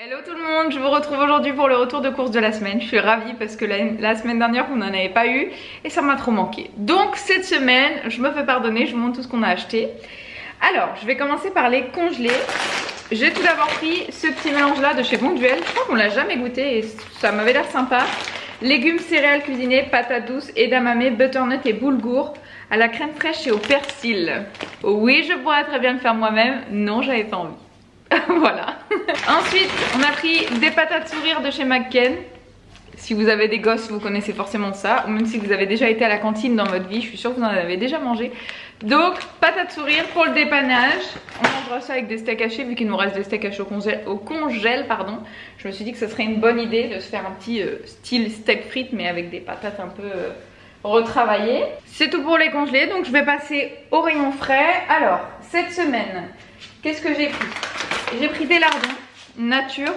Hello tout le monde, je vous retrouve aujourd'hui pour le retour de course de la semaine. Je suis ravie parce que la semaine dernière vous n'en avez pas eu et ça m'a trop manqué. Donc cette semaine, je me fais pardonner, je vous montre tout ce qu'on a acheté. Alors, je vais commencer par les congelés. J'ai tout d'abord pris ce petit mélange là de chez Bonduelle. Je crois qu'on l'a jamais goûté et ça m'avait l'air sympa. Légumes, céréales cuisinées, patates douces, edamame, butternut et boulgour à la crème fraîche et au persil. Oui, je pourrais très bien le faire moi-même. Non, j'avais pas envie. Voilà. Ensuite, on a pris des patates sourires de chez McCain. Si vous avez des gosses, vous connaissez forcément ça. Ou même si vous avez déjà été à la cantine dans votre vie, je suis sûre que vous en avez déjà mangé. Donc, patates sourires pour le dépannage. On mangera ça avec des steaks hachés, vu qu'il nous reste des steaks hachés au congèle, pardon. Je me suis dit que ce serait une bonne idée de se faire un petit style steak frites, mais avec des patates un peu retravaillées. C'est tout pour les congelés, donc je vais passer au rayon frais. Alors, cette semaine, qu'est-ce que j'ai pris? J'ai pris des lardons nature,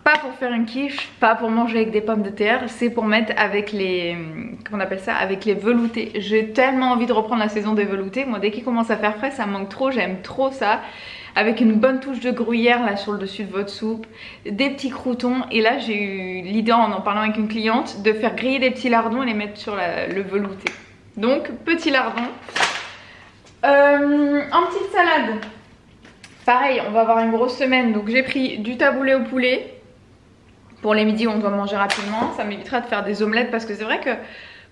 pas pour faire une quiche, pas pour manger avec des pommes de terre, c'est pour mettre avec les, comment on appelle ça, avec les veloutés. J'ai tellement envie de reprendre la saison des veloutés. Moi, dès qu'il commence à faire frais, ça me manque trop, j'aime trop ça. Avec une bonne touche de gruyère là sur le dessus de votre soupe, des petits croûtons. Et là, j'ai eu l'idée en parlant avec une cliente de faire griller des petits lardons et les mettre sur le velouté. Donc, petits lardons. En petite salade. Pareil, on va avoir une grosse semaine, donc j'ai pris du taboulé au poulet pour les midis où on doit manger rapidement. Ça m'évitera de faire des omelettes parce que c'est vrai que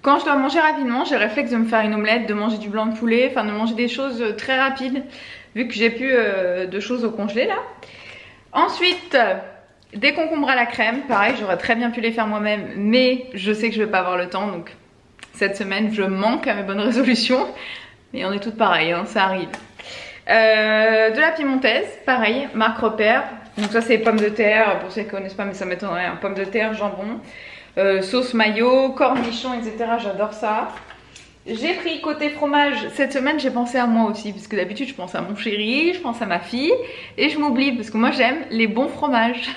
quand je dois manger rapidement, j'ai réflexe de me faire une omelette, de manger du blanc de poulet, enfin de manger des choses très rapides vu que j'ai plus de choses au congelé là. Ensuite, des concombres à la crème, pareil, j'aurais très bien pu les faire moi-même, mais je sais que je vais pas avoir le temps, donc cette semaine je manque à mes bonnes résolutions. Mais on est toutes pareilles, hein, ça arrive. De la piémontaise, pareil, marque repère. Donc ça c'est pommes de terre, pour ceux qui ne connaissent pas mais ça m'étonnerait, hein, pommes de terre, jambon, sauce mayo, cornichons, etc. J'adore ça. J'ai pris côté fromage, cette semaine j'ai pensé à moi aussi, parce que d'habitude je pense à mon chéri, je pense à ma fille, et je m'oublie parce que moi j'aime les bons fromages.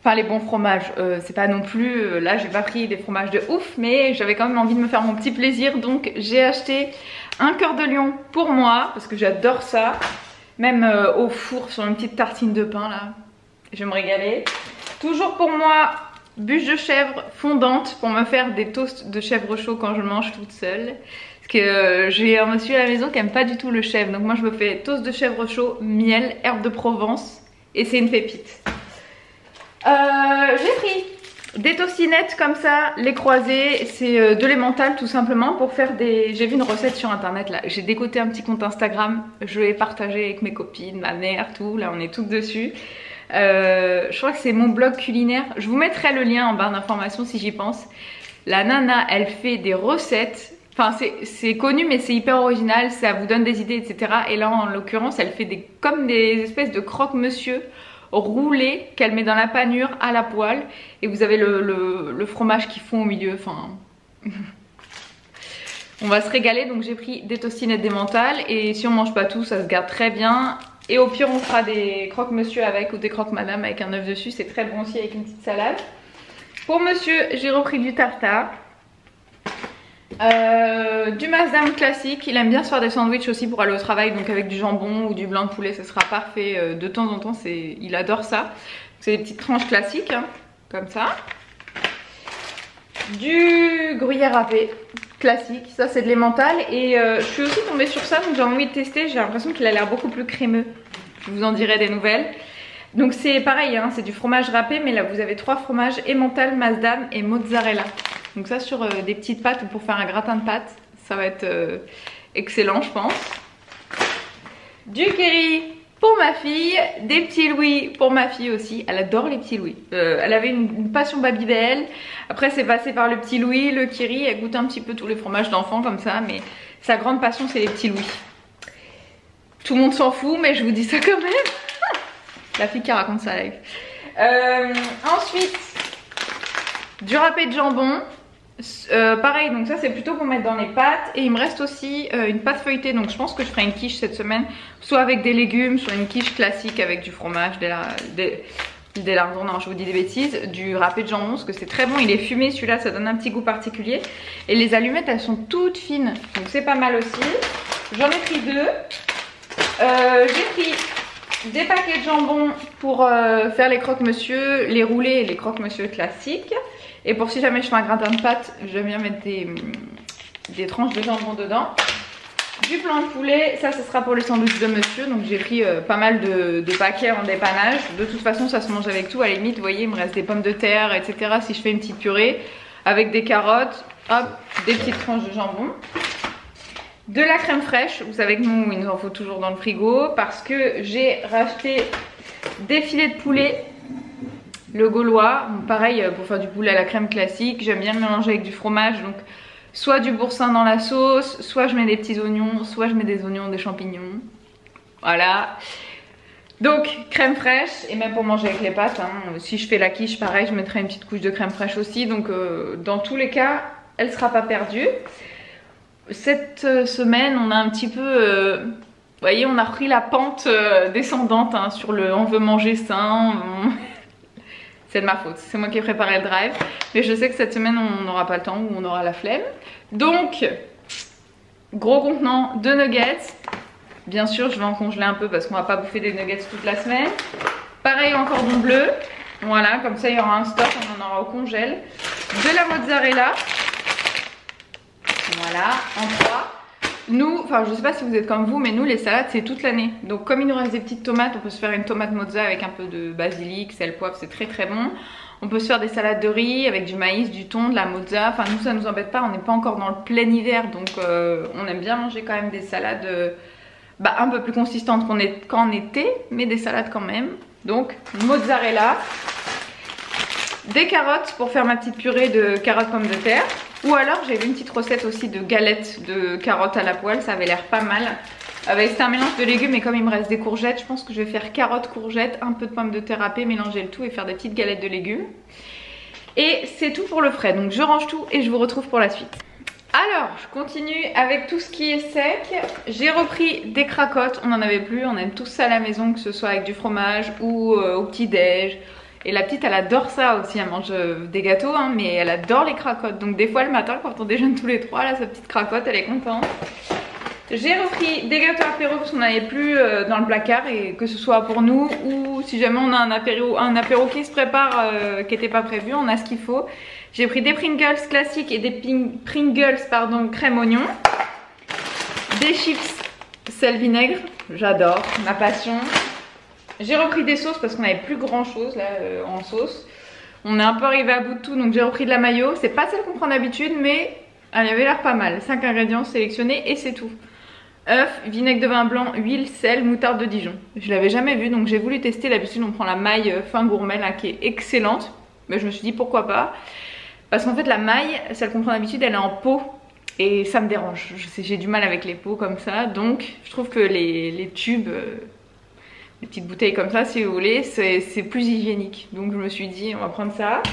Enfin les bons fromages, c'est pas non plus, là j'ai pas pris des fromages de ouf, mais j'avais quand même envie de me faire mon petit plaisir, donc j'ai acheté un cœur de lion pour moi, parce que j'adore ça, même au four sur une petite tartine de pain là, je vais me régaler. Toujours pour moi, bûche de chèvre fondante pour me faire des toasts de chèvre chaud quand je mange toute seule. Parce que j'ai un monsieur à la maison qui aime pas du tout le chèvre, donc moi je me fais toast de chèvre chaud, miel, herbe de Provence, et c'est une pépite. J'ai pris des tostinettes comme ça, les croisées, c'est de l'emmental tout simplement pour faire des... J'ai vu une recette sur internet là, j'ai décoté un petit compte Instagram, je l'ai partagé avec mes copines, ma mère, tout, là on est toutes dessus. Je crois que c'est mon blog culinaire, je vous mettrai le lien en barre d'informations si j'y pense. La nana elle fait des recettes, enfin c'est connu mais c'est hyper original, ça vous donne des idées etc. Et là en l'occurrence elle fait comme des espèces de croque-monsieur roulé qu'elle met dans la panure à la poêle et vous avez le fromage qui fond au milieu, enfin on va se régaler. Donc j'ai pris des tostinettes d'emmental et si on mange pas tout ça se garde très bien et au pire on fera des croque-monsieur avec ou des croque-madame avec un œuf dessus, c'est très bon aussi avec une petite salade. Pour monsieur j'ai repris du tartare, du Maasdam classique, il aime bien se faire des sandwichs aussi pour aller au travail, donc avec du jambon ou du blanc de poulet ce sera parfait de temps en temps, il adore ça. C'est des petites tranches classiques hein, comme ça. Du gruyère râpé classique, ça c'est de l'emmental et je suis aussi tombée sur ça donc j'ai envie de tester, j'ai l'impression qu'il a l'air beaucoup plus crémeux, je vous en dirai des nouvelles. Donc c'est pareil hein, c'est du fromage râpé mais là vous avez 3 fromages, emmental, Maasdam et mozzarella. Donc ça sur des petites pâtes ou pour faire un gratin de pâtes, ça va être excellent je pense. Du curry pour ma fille, des petits louis pour ma fille aussi, elle adore les petits louis. Elle avait une passion Babybel, après c'est passé par le petit louis, le curry, elle goûte un petit peu tous les fromages d'enfants comme ça, mais sa grande passion c'est les petits louis. Tout le monde s'en fout mais je vous dis ça quand même. La fille qui raconte ça live. Ensuite, du râpé de jambon. Pareil, donc ça c'est plutôt pour mettre dans les pâtes. Et il me reste aussi une pâte feuilletée. Donc je pense que je ferai une quiche cette semaine. Soit avec des légumes, soit une quiche classique avec du fromage, des lardons, non je vous dis des bêtises. Du râpé de jambon parce que c'est très bon. Il est fumé celui-là, ça donne un petit goût particulier. Et les allumettes elles sont toutes fines. Donc c'est pas mal aussi. J'en ai pris 2. J'ai pris des paquets de jambon pour faire les croque-monsieur, les roulés et les croque-monsieur classiques. Et pour si jamais je fais un gratin de pâte, j'aime bien mettre des tranches de jambon dedans. Du blanc de poulet, ça ce sera pour le sandwich de monsieur. Donc j'ai pris pas mal de paquets en dépannage. De toute façon ça se mange avec tout. À la limite, vous voyez, il me reste des pommes de terre, etc. Si je fais une petite purée avec des carottes, hop, des petites tranches de jambon. De la crème fraîche, vous savez que nous il nous en faut toujours dans le frigo parce que j'ai racheté des filets de poulet, le gaulois. Bon, pareil pour faire du poulet à la crème classique, j'aime bien le mélanger avec du fromage, donc soit du boursin dans la sauce, soit je mets des petits oignons, soit je mets des oignons, des champignons. Voilà. Donc crème fraîche, et même pour manger avec les pâtes, hein. Si je fais la quiche, pareil, je mettrai une petite couche de crème fraîche aussi. Donc dans tous les cas, elle ne sera pas perdue. Cette semaine, on a un petit peu... vous voyez, on a repris la pente descendante hein, sur le on veut manger sain. C'est de ma faute, c'est moi qui ai préparé le drive. Mais je sais que cette semaine, on n'aura pas le temps ou on aura la flemme. Donc, gros contenant de nuggets. Bien sûr, je vais en congeler un peu parce qu'on va pas bouffer des nuggets toute la semaine. Pareil en cordon bleu. Voilà, comme ça il y aura un stock, on en aura au congèle. De la mozzarella. Voilà, en 3. Nous, enfin je sais pas si vous êtes comme vous, mais nous les salades c'est toute l'année. Donc comme il nous reste des petites tomates, on peut se faire une tomate mozza avec un peu de basilic, sel, poivre, c'est très très bon. On peut se faire des salades de riz avec du maïs, du thon, de la mozza. Enfin nous ça nous embête pas, on n'est pas encore dans le plein hiver. Donc on aime bien manger quand même des salades un peu plus consistantes qu'en été, mais des salades quand même. Donc mozzarella. Des carottes pour faire ma petite purée de carottes pommes de terre. Ou alors j'ai vu une petite recette aussi de galettes de carottes à la poêle, ça avait l'air pas mal. C'était un mélange de légumes et comme il me reste des courgettes, je pense que je vais faire carottes, courgettes, un peu de pommes de terre râpées, mélanger le tout et faire des petites galettes de légumes. Et c'est tout pour le frais, donc je range tout et je vous retrouve pour la suite. Alors, je continue avec tout ce qui est sec. J'ai repris des cracottes, on n'en avait plus, on aime tous ça à la maison, que ce soit avec du fromage ou au petit-déj. Et la petite elle adore ça aussi, elle mange des gâteaux hein, mais elle adore les cracottes. Donc des fois le matin quand on déjeune tous les trois, là sa petite cracotte elle est contente. J'ai repris des gâteaux apéro parce qu'on n'avait plus dans le placard et que ce soit pour nous ou si jamais on a un apéro qui se prépare qui n'était pas prévu, on a ce qu'il faut. J'ai pris des Pringles classiques et des Pringles pardon crème oignon. Des chips sel vinaigre, j'adore, ma passion. J'ai repris des sauces parce qu'on n'avait plus grand chose là en sauce. On est un peu arrivé à bout de tout donc j'ai repris de la mayo. C'est pas celle qu'on prend d'habitude mais elle avait l'air pas mal. 5 ingrédients sélectionnés et c'est tout. Œuf, vinaigre de vin blanc, huile, sel, moutarde de Dijon. Je l'avais jamais vu donc j'ai voulu tester. D'habitude on prend la maille fin gourmet là qui est excellente. Mais je me suis dit pourquoi pas. Parce qu'en fait la maille, celle qu'on prend d'habitude elle est en pot. Et ça me dérange. J'ai du mal avec les pots comme ça. Donc je trouve que les tubes... les petites bouteilles comme ça si vous voulez, c'est plus hygiénique. Donc je me suis dit on va prendre ça.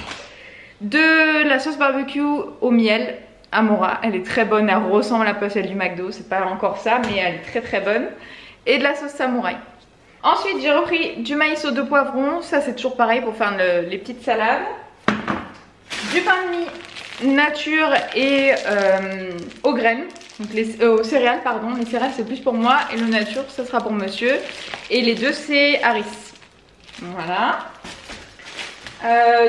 De la sauce barbecue au miel Amora, elle est très bonne, elle ressemble un peu à celle du McDo, c'est pas encore ça mais elle est très très bonne. Et de la sauce samouraï. Ensuite j'ai repris du maïs aux 2 poivrons, ça c'est toujours pareil pour faire les petites salades. Du pain de mie nature et aux graines. Donc aux céréales pardon, les céréales c'est plus pour moi et le nature ça sera pour monsieur. Et les deux c'est Harris. Voilà.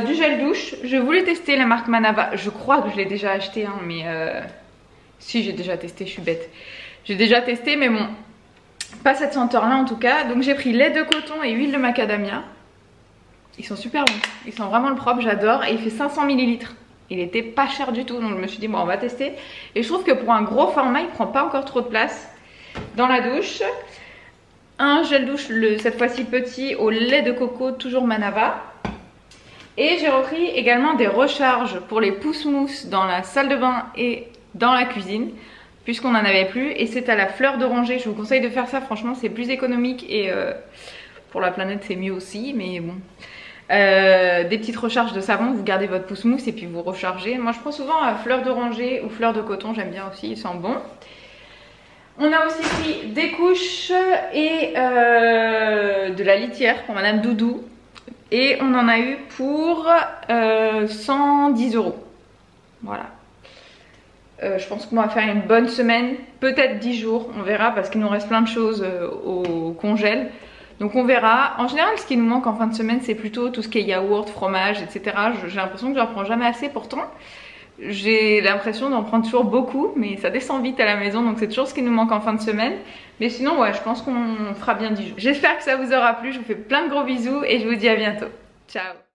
Du gel douche, je voulais tester la marque Manava, je crois que je l'ai déjà acheté hein, mais si j'ai déjà testé, je suis bête. J'ai déjà testé mais bon, pas cette senteur là en tout cas. Donc j'ai pris lait de coton et huile de macadamia. Ils sont super bons, ils sont vraiment le propre, j'adore et il fait 500 ml. Il était pas cher du tout donc je me suis dit bon on va tester. Et je trouve que pour un gros format il prend pas encore trop de place dans la douche. Un gel douche cette fois-ci petit au lait de coco toujours Manava. Et j'ai repris également des recharges pour les pousse-mousse dans la salle de bain et dans la cuisine puisqu'on n'en avait plus et c'est à la fleur d'oranger. Je vous conseille de faire ça, franchement c'est plus économique et pour la planète c'est mieux aussi mais bon. Des petites recharges de savon, vous gardez votre pousse-mousse et puis vous rechargez. Moi je prends souvent fleur d'oranger ou fleur de coton, j'aime bien aussi, ils sont bons. On a aussi pris des couches et de la litière pour Madame Doudou. Et on en a eu pour 110 €. Voilà. Je pense qu'on va faire une bonne semaine, peut-être 10 jours, on verra parce qu'il nous reste plein de choses au congèle. Donc on verra. En général, ce qui nous manque en fin de semaine, c'est plutôt tout ce qui est yaourt, fromage, etc. J'ai l'impression que j'en prends jamais assez pourtant. J'ai l'impression d'en prendre toujours beaucoup, mais ça descend vite à la maison, donc c'est toujours ce qui nous manque en fin de semaine. Mais sinon, ouais, je pense qu'on fera bien 10 jours. J'espère que ça vous aura plu, je vous fais plein de gros bisous et je vous dis à bientôt. Ciao!